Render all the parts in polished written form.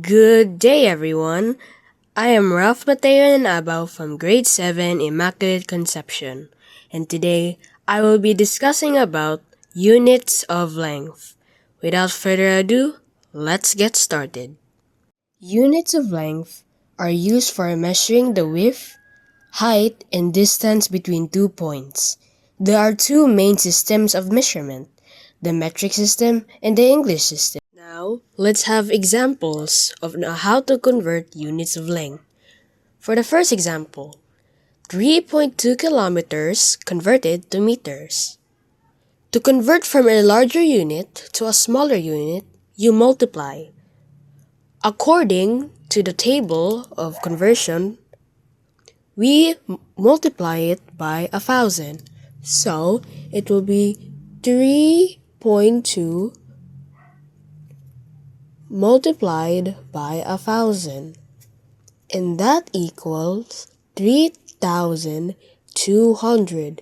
Good day, everyone. I am Ralf, Mathew, and Abao from Grade 7 Immaculate Conception, and today I will be discussing about units of length. Without further ado, let's get started. Units of length are used for measuring the width, height, and distance between 2 points. There are two main systems of measurement, the metric system and the English system. Now, let's have examples of how to convert units of length. For the first example, 3.2 kilometers converted to meters. To convert from a larger unit to a smaller unit, you multiply. According to the table of conversion, we multiply it by 1,000. So, it will be 3.2 multiplied by 1,000, and that equals 3,200.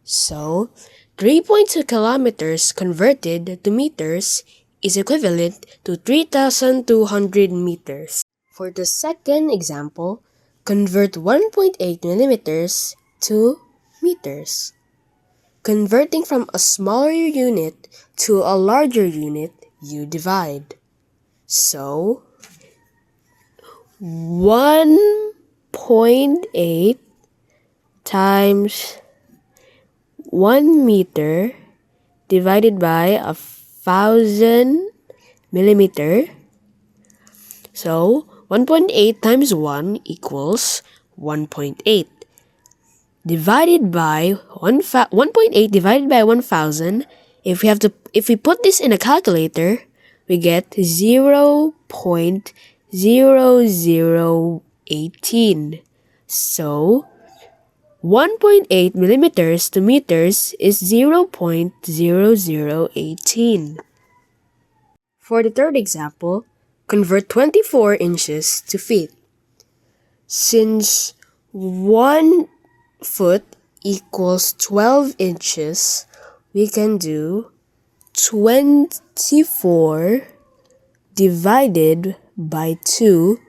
So, 3.2 kilometers converted to meters is equivalent to 3,200 meters. For the second example, convert 1.8 millimeters to meters. Converting from a smaller unit to a larger unit, you divide. So, 1.8 times 1 meter divided by 1,000 millimeter. So, 1.8 times 1 equals 1.8. Divided by 1.8 divided by 1,000, if we put this in a calculator, we get 0.0018. So, 1.8 millimeters to meters is 0.0018. For the third example, convert 24 inches to feet. Since 1 foot equals 12 inches, we can do 24 divided by 2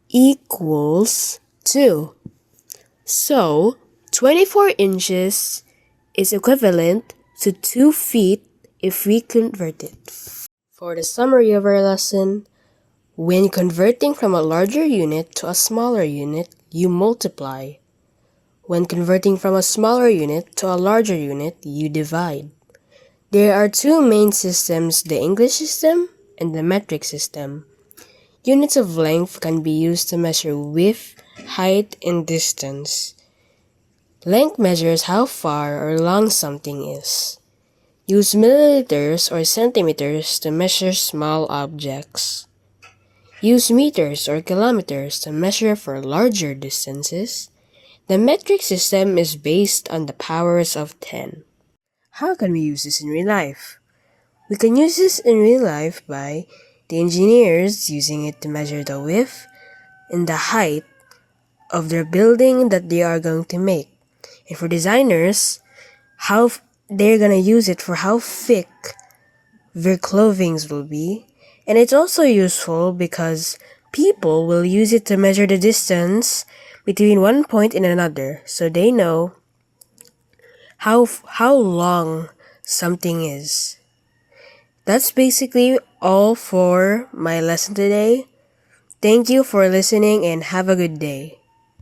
equals 2. So, 24 inches is equivalent to 2 feet if we convert it. For the summary of our lesson, when converting from a larger unit to a smaller unit, you multiply. When converting from a smaller unit to a larger unit, you divide. There are two main systems, the English system and the metric system. Units of length can be used to measure width, height, and distance. Length measures how far or long something is. Use milliliters or centimeters to measure small objects. Use meters or kilometers to measure for larger distances. The metric system is based on the powers of 10. How can we use this in real life? We can use this in real life by the engineers using it to measure the width and the height of their building that they are going to make. And for designers, how they're going to use it for how thick their clothing will be. And it's also useful because people will use it to measure the distance between one point and another, so they know how long something is. That's basically all for my lesson today. Thank you for listening and have a good day.